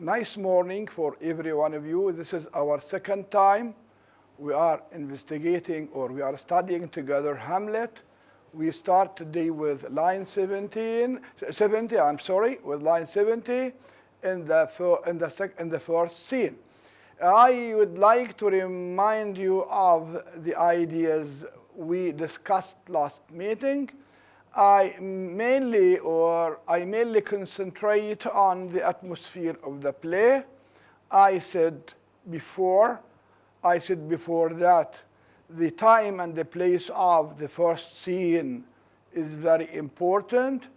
Nice morning for every one of you. This is our second time we are investigating or we are studying together Hamlet. We start today with line 70, with line 70 in the first scene. I would like to remind you of the ideas we discussed last meeting. I mainly concentrate on the atmosphere of the play. I said before that the time and the place of the first scene is very important.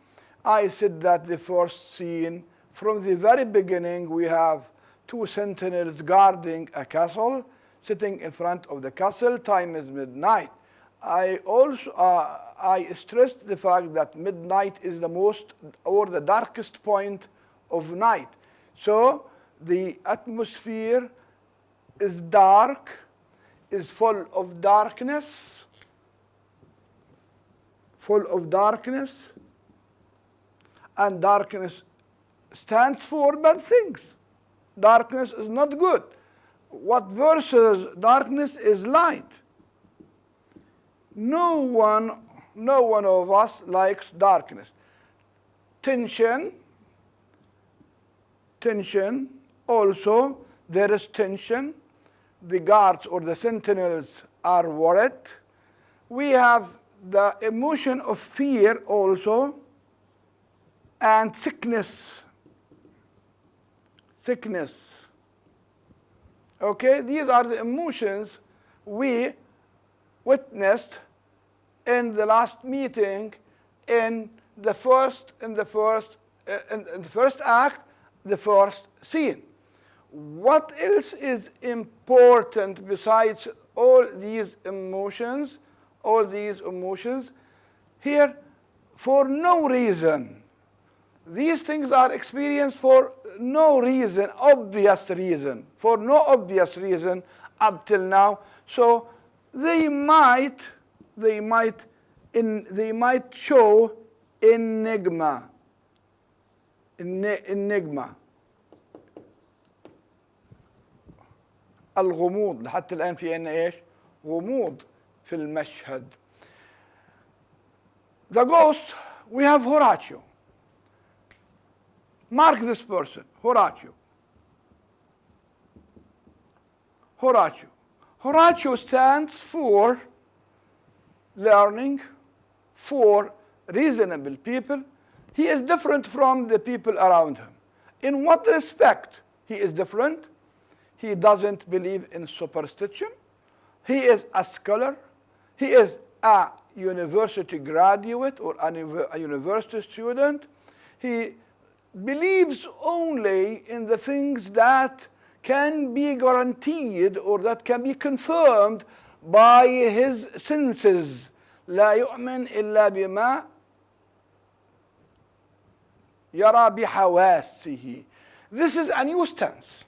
I said that the first scene, from the very beginning, we have two sentinels guarding a castle, sitting in front of the castle. Time is midnight. I stressed the fact that midnight is the most or the darkest point of night. So the atmosphere is dark, is full of darkness, and darkness stands for bad things. Darkness is not good. What versus darkness is light. No one of us likes darkness. Tension, also there is tension. The guards or the sentinels are worried. We have the emotion of fear also, and sickness. Okay, these are the emotions we witnessed in the last meeting in the first act, the first scene. What else is important besides all these emotions here? For no reason. These things are experienced for no reason, for no obvious reason up till now. So they might show enigma. الغموض لحتى الآن في عنا إيش؟ غموض في المشهد. The ghost, we have Horatio. Mark this person, Horatio. Horatio stands for learning, for reasonable people. He is different from the people around him. In what respect he is different? He doesn't believe in superstition. He is a scholar. He is a university graduate or a university student. He believes only in the things that can be guaranteed or that can be confirmed by his senses. لا يؤمن إلا بما يرى بحواسه. This is a new stance.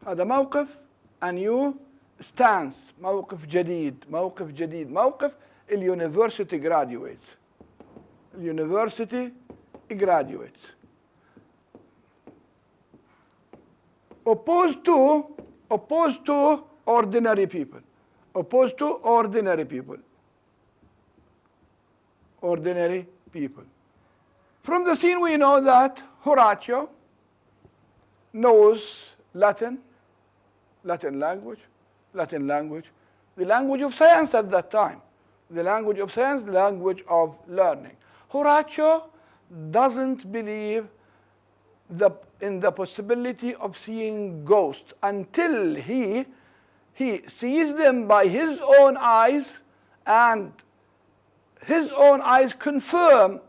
هذا موقف a new stance. موقف جديد. موقف الuniversity graduates. Opposed to ordinary people. From the scene we know that Horatio knows Latin language, the language of science at that time, the language of learning. Horatio doesn't believe in the possibility of seeing ghosts until he sees them by his own eyes, and his own eyes confirm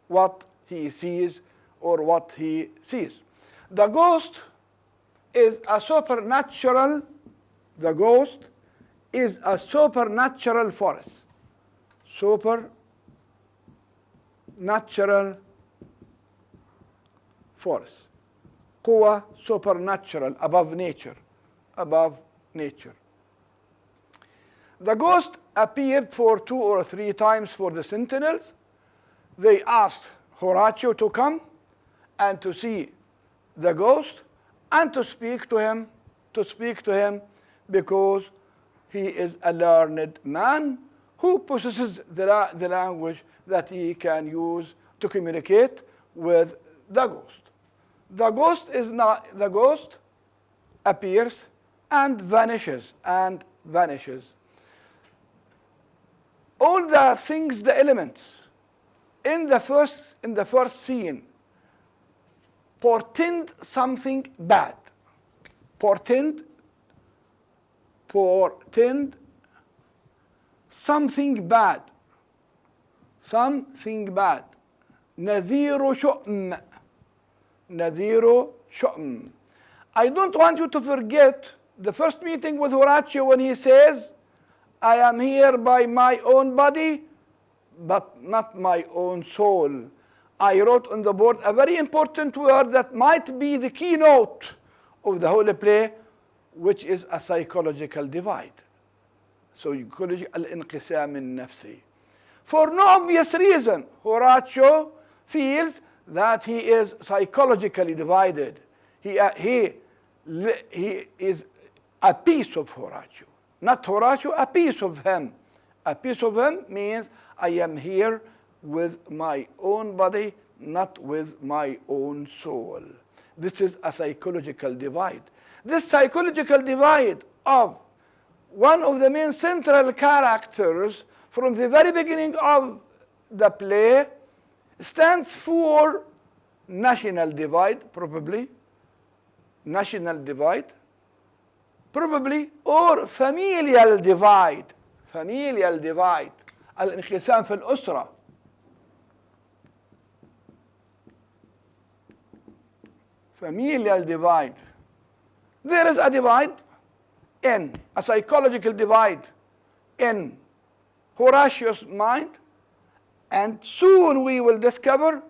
what he sees or what he sees. The ghost is a supernatural force. قوة supernatural, above nature. The ghost appeared for 2 or 3 times for the sentinels. They asked Horatio to come and to see the ghost and to speak to him, because he is a learned man who possesses the language that he can use to communicate with the ghost. The ghost appears and vanishes. All the things, the elements in the first scene portend something bad. Portend something bad. نذير شؤم. I don't want you to forget the first meeting with Horatio when he says, I am here by my own body, but not my own soul. I wrote on the board a very important word that might be the keynote of the whole play, which is a psychological divide. Psychological الانقسام النفسي. For no obvious reason, Horatio feels that he is psychologically divided. He is a piece of Horatio. Not Horatio, a piece of him. A piece of him means I am here with my own body, not with my own soul. This is a psychological divide. This psychological divide of one of the main central characters from the very beginning of the play stands for national divide, probably, or familial divide. الانقسام في الأسرة. Familial divide. There is a divide in a psychological divide in Horatio's mind, and soon we will discover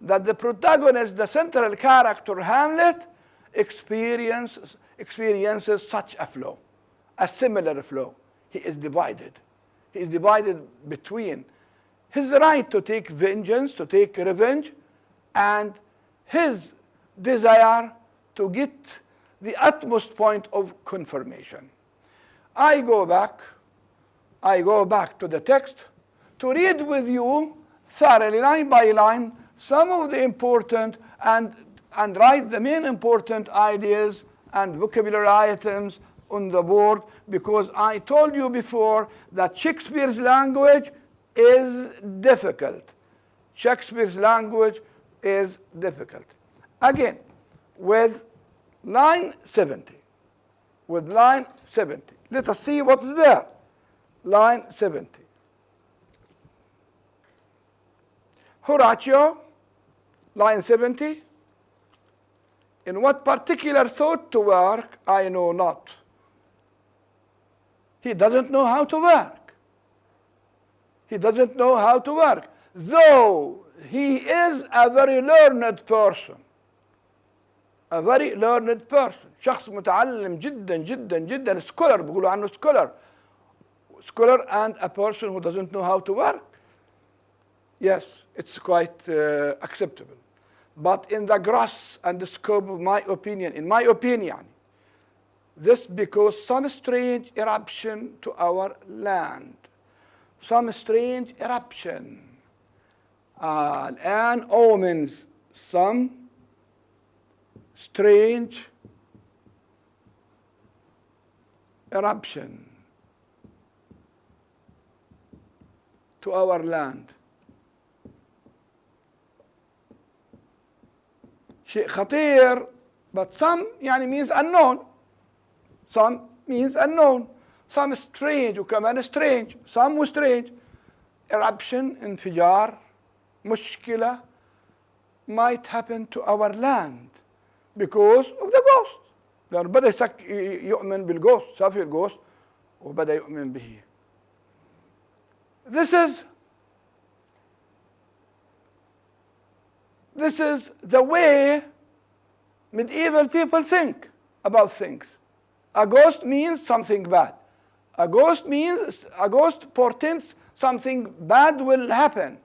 that the protagonist, the central character Hamlet, experiences such a flow, a similar flow. He is divided. He is divided between his right to take vengeance, to take revenge, and his desire to get the utmost point of confirmation. I go back to the text to read with you thoroughly, line by line, some of the important and write the main important ideas and vocabulary items on the board, because I told you before that Shakespeare's language is difficult. Again, with line 70. Let us see what's there. Line 70. Horatio, line 70. In what particular thought to work, I know not. He doesn't know how to work. Though he is a very learned person. شخص متعلم جدا scholar, بيقولوا عنه scholar and a person who doesn't know how to work. Yes, it's quite acceptable. But in the grasp and the scope of my opinion, this because some strange eruption to our land. Some strange eruption. الآن omens some strange eruption to our land. شيء خطير, but some يعني means unknown. Some strange وكمان strange. Some strange. Eruption, انفجار, مشكلة might happen to our land because of the ghost. لأنه بدأ يؤمن بالجوست، شاف الجوست وبدأ يؤمن به. This is the way medieval people think about things. A ghost means something bad. A ghost portends something bad will happen.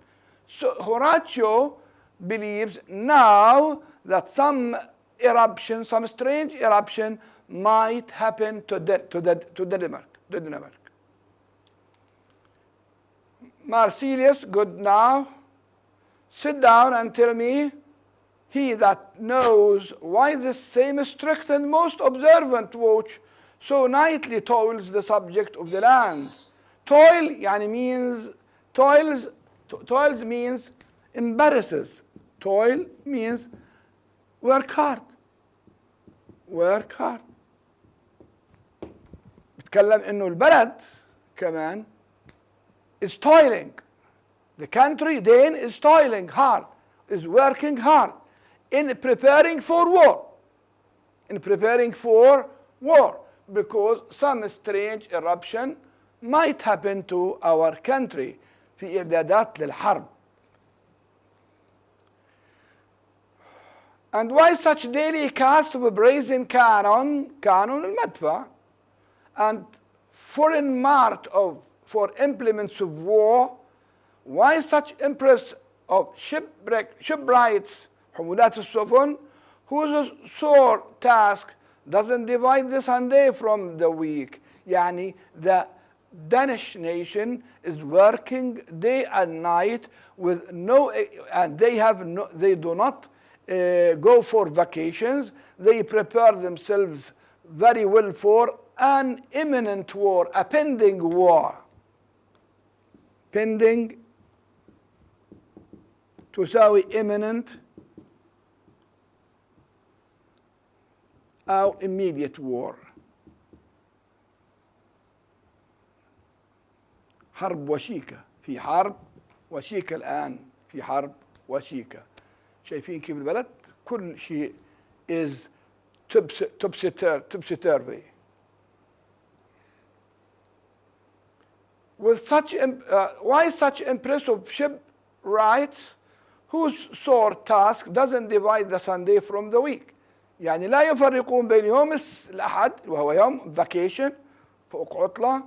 So Horatio believes now that some eruption, some strange eruption might happen to Denmark. Marsilius, good now. Sit down and tell me, he that knows why this same strict and most observant watch so nightly toils the subject of the land. Toil يعني means, toils means embarrasses. Toil means work hard. Work hard. بتكلم انه البلد كمان is toiling. The country then is toiling hard, is working hard in preparing for war. In preparing for war, because some strange eruption might happen to our country في إعدادات للحرب. And why such daily cast of a brazen cannon المدفع, and foreign mart for implements of war? Why such impress of shipwrights, حمولات السفن, whose sore task doesn't divide the Sunday from the week? يعني the Danish nation is working day and night with no, and they do not go for vacations. They prepare themselves very well for an imminent war, a pending war. Pending تساوي imminent أو immediate war. حرب وشيكة، في حرب وشيكة الآن، في حرب وشيكة. شايفين كيف البلد؟ كل شيء is topsy-turvy. With such why such impressive shipwrights whose sore task doesn't divide the Sunday from the week. يعني لا يفرقون بين يوم الأحد وهو يوم vacation فوق عطلة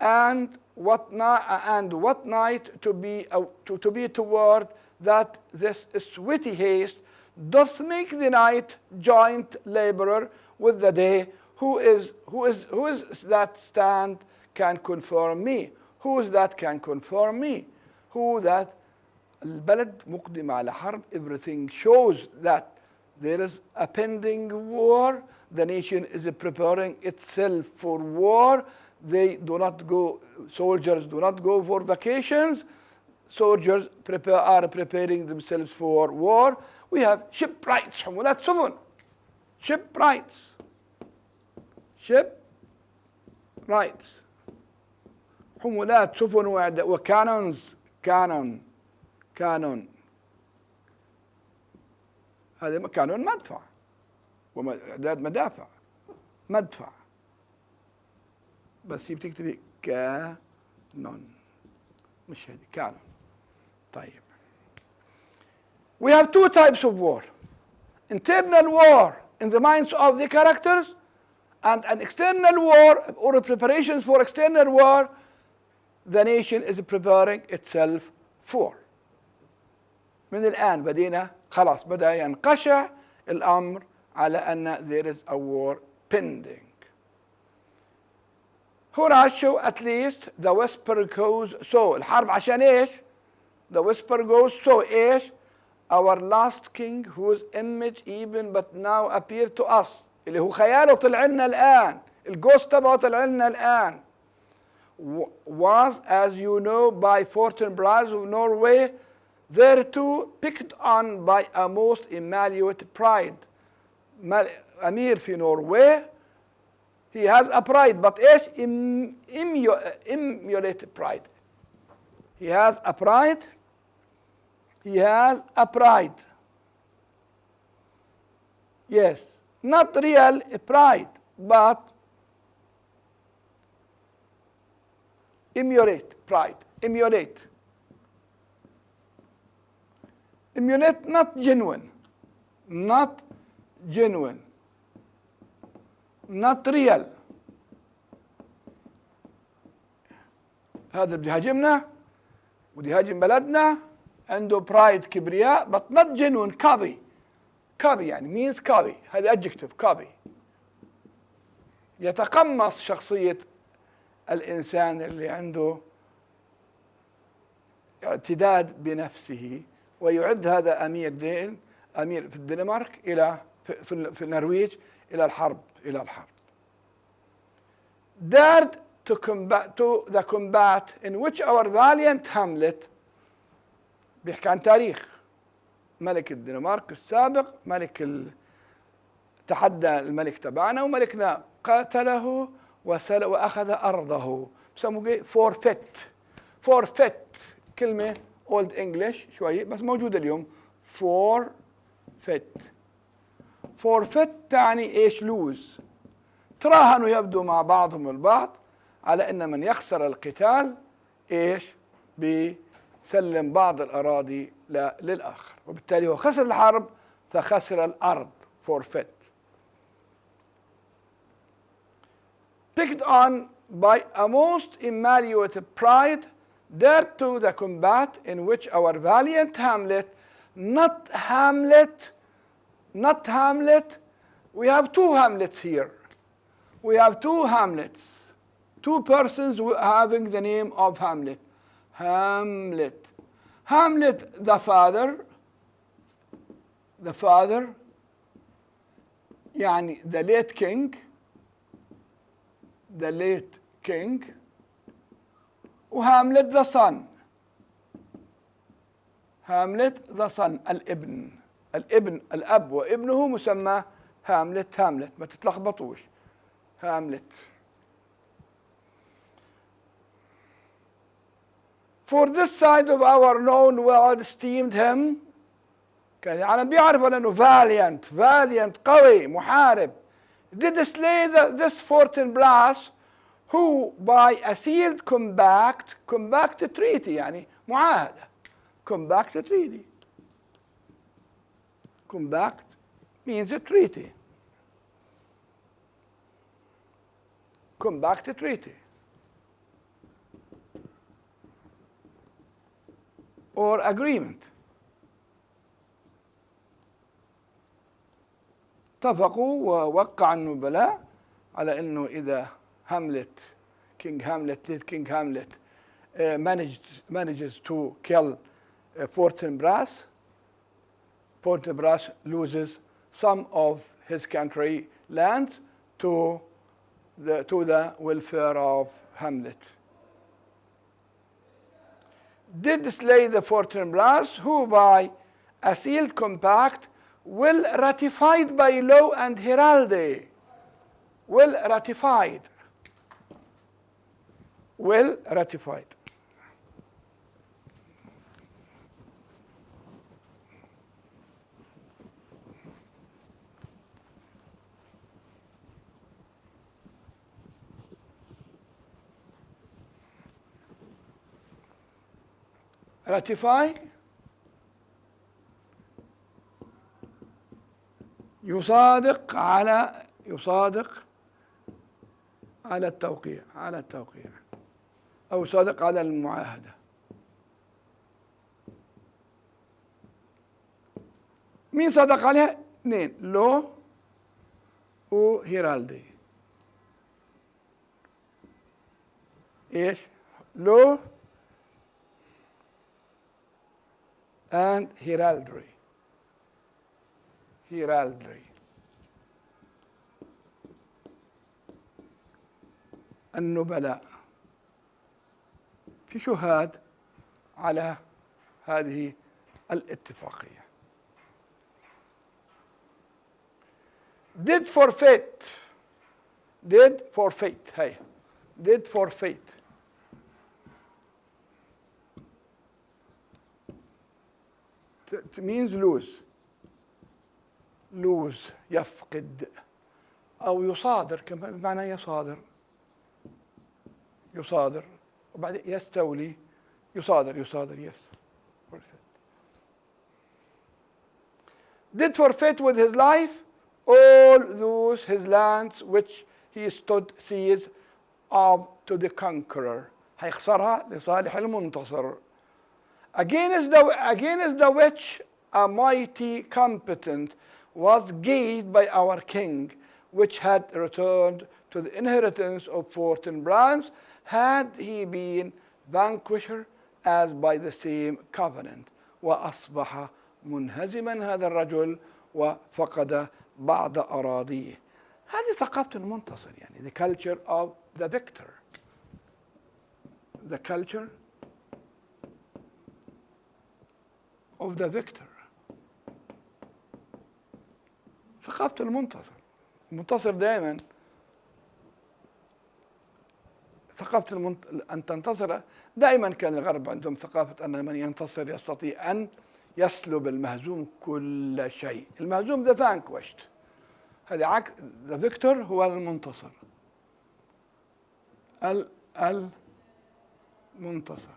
and what night to be toward that this sweaty haste doth make the night joint laborer with the day. Who is that stand can confirm me? Who is that can confirm me? Who that البلد مقدم على حرب. Everything shows that there is a pending war. The nation is preparing itself for war. They do not go, soldiers do not go for vacations. Soldiers are preparing themselves for war. We have shipwrights, حمولات سفن. Shipwrights. حمولات سفن وكانونز. كانون هذا كانون مدفع وإعداد مدافع مدفع بس هي بتكتبي كانون مش هذه كانون. طيب we have two types of war: internal war in the minds of the characters and an external war or preparations for external war the nation is preparing itself for. من الآن بدينا خلاص بدأ ينقشع الأمر على أن there is a war pending. Horatio at least the whisper goes so. الحرب عشان إيش؟ The whisper goes so إيش؟ Our last king whose image even but now appear to us. اللي هو خياله طلع لنا الآن. الجوست تبعه طلع لنا الآن. Was as you know by Fortinbras of Norway thereto picked on by a most immaculate pride. أمير في نرويج he has a pride but إيش emulated pride. He has a pride. Yes, not real pride but emulate pride. Emulate, not genuine, not real. هذا بده يهاجمنا وبده يهاجم بلدنا عنده برايد كبرياء but not genuine copy. copy يعني means copy، هذا adjective copy. يتقمص شخصية الإنسان اللي عنده اعتداد بنفسه، ويعد هذا أمير في الدنمارك إلى في النرويج إلى الحرب dared to the combat in which our valiant Hamlet. بيحكي عن تاريخ ملك الدنمارك السابق، تحدى الملك تبعنا وملكنا قاتله وأخذ أرضه. بسموه forfeit كلمة old English شوي بس موجودة اليوم. forfeit تعني إيش؟ lose. تراهنوا يبدو مع بعضهم البعض على أن من يخسر القتال إيش؟ بيسلم بعض الأراضي للآخر، وبالتالي هو خسر الحرب فخسر الأرض. forfeit. Picked on by a most immaculate pride, dared to the combat in which our valiant Hamlet, not Hamlet, we have two Hamlets here. We have two Hamlets, two persons having the name of Hamlet. Hamlet, the father, يعني the late king, وهاملت the son. الأب وابنه مسمى هاملت. ما تتلخبطوش. هاملت. For this side of our known world esteemed him. كان العالم بيعرف أنه valiant قوي محارب. Did slay this Fortinbras who by a sealed compact treaty يعني معاهدة. compact treaty. Compact means a treaty. Compact treaty. Or agreement. اتفقوا ووقع النبلاء على انه اذا King Hamlet manages to kill Fortinbras loses some of his country lands to the welfare of Hamlet. Did slay the Fortinbras who by a sealed compact will ratified by law and heraldry. ratified. ratify يصادق على التوقيع أو يصادق على المعاهدة. مين صادق عليها؟ اثنين، لو وهيرالدي. ايش؟ لو and heraldry. النبلاء في شهاد على هذه الاتفاقية. did forfeit هاي did forfeit it means lose يفقد أو يصادر، كما بمعنى يصادر وبعدين يستولي يصادر yes. Did forfeit with his life all those his lands which he stood seized of to the conqueror. هيخسرها لصالح المنتصر. against the which a mighty competent was gauged by our king, which had returned to the inheritance of 14 brands, had he been vanquisher as by the same covenant. وأصبح منهزما هذا الرجل وفقد بعض أراضيه. هذه ثقافة المنتصر، يعني the culture of the victor. The culture of the victor. ثقافة المنتصر. المنتصر دائما ثقافة أن تنتصر. دائما كان الغرب عندهم ثقافة أن من ينتصر يستطيع أن يسلب المهزوم كل شيء. المهزوم the vanquished. هذا عكس the victor هو المنتصر. المنتصر.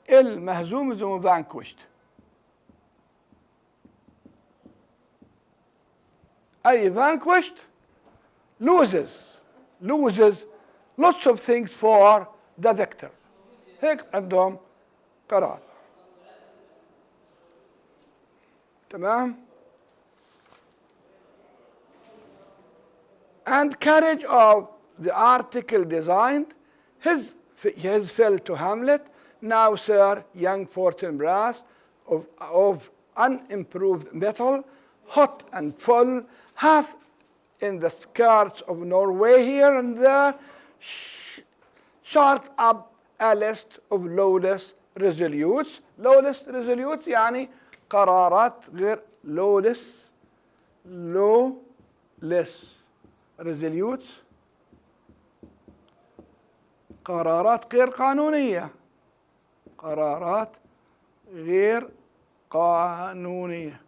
المهزوم is vanquished. أي vanquished loses lots of things for the victor. هيك عندهم قرار. تمام. And carriage of the article designed his fell to Hamlet. Now, sir, young 14 brass of unimproved metal, hot and full, hath in the skirts of Norway here and there shot up a list of lawless resolutes. Lawless resolutes يعني قرارات غير lawless resolutes قرارات غير قانونية. قرارات غير قانونية.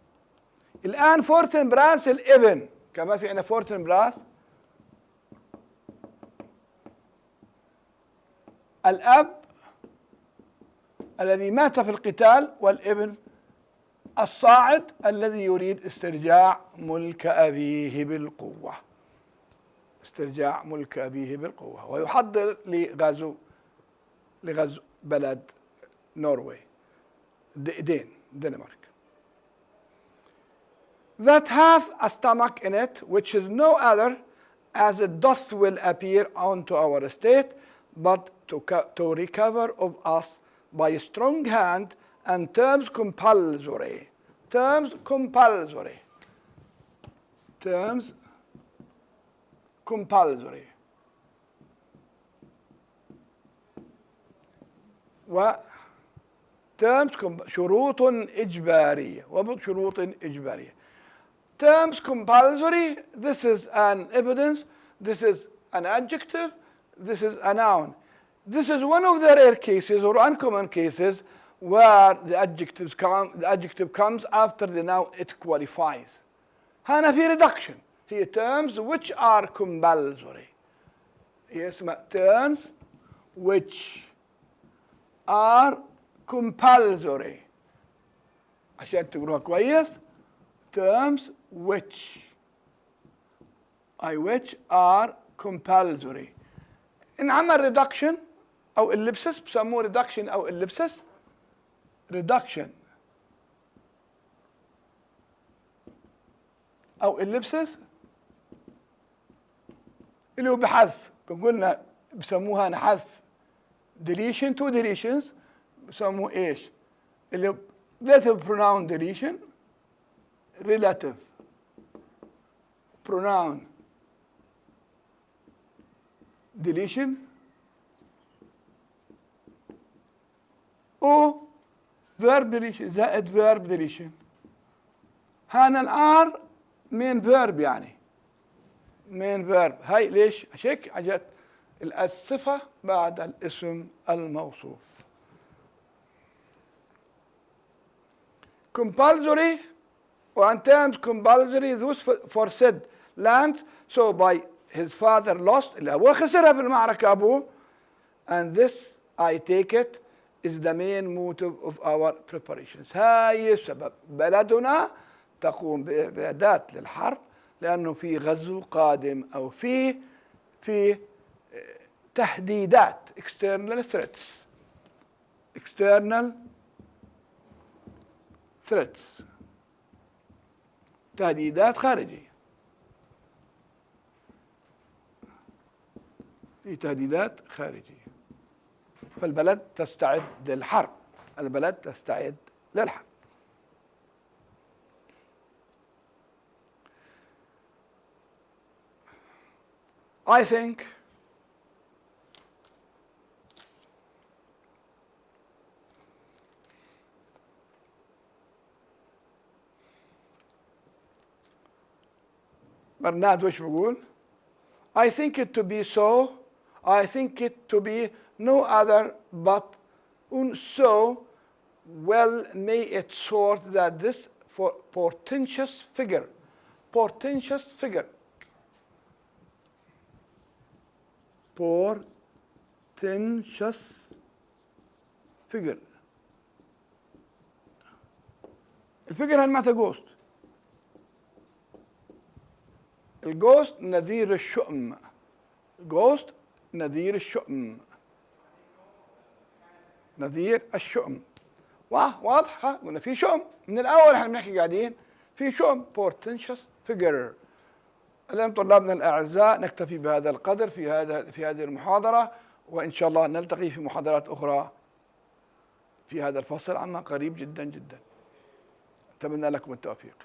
الآن فورتن براس الابن، كما في عندنا فورتن براس الأب الذي مات في القتال، والابن الصاعد الذي يريد استرجاع ملك أبيه بالقوة. استرجاع ملك أبيه بالقوة، ويحضر لغزو بلد نوروي دنمارك. That hath a stomach in it, which is no other, as it doth will appear unto our estate, but to recover of us by a strong hand and terms compulsory. Terms compulsory. Terms compulsory. شروط إجبارية وشروط إجبارية. Terms compulsory, this is an evidence, this is an adjective, this is a noun. This is one of the rare cases or uncommon cases where the adjective comes after the noun it qualifies. هنا في reduction. هي terms which are compulsory. يسمى terms which are compulsory. عشان تقروها كويس. Terms which are compulsory. إن عمل reduction أو ellipsis بسموه reduction أو ellipsis. reduction أو ellipsis اللي هو بحذف. قلنا بسموها نحذف. deletion two deletions بسموه إيش؟ اللي هو relative pronoun deletion. relative pronoun deletion أو verb deletion زائد verb deletion. هنا الآر main verb يعني main verb. هاي ليش؟ هيك اجت الصفة بعد الاسم الموصوف. compulsory and terms compulsory those for said lands so by his father lost اللي أبوه خسرها في المعركة أبوه. and this I take it is the main motive of our preparations. هاي السبب بلدنا تقوم بإعداد للحرب لأنه في غزو قادم أو في تهديدات external threats. external threats. تهديدات خارجية. في تهديدات خارجية. فالبلد تستعد للحرب. البلد تستعد للحرب. I think برنارد وش بيقول؟ I think it to be so. I think it to be no other but so well may it sort that this portentous figure الفيجر هل معناتها جوست. الجوست نذير الشؤم. جوست نذير الشؤم. نذير الشؤم. واضحة. قلنا في شؤم من الأول. احنا بنحكي قاعدين في شؤم. portentous figure. الآن طلابنا الأعزاء نكتفي بهذا القدر في هذه المحاضرة، وإن شاء الله نلتقي في محاضرات أخرى في هذا الفصل عما قريب جدا جدا. أتمنى لكم التوفيق.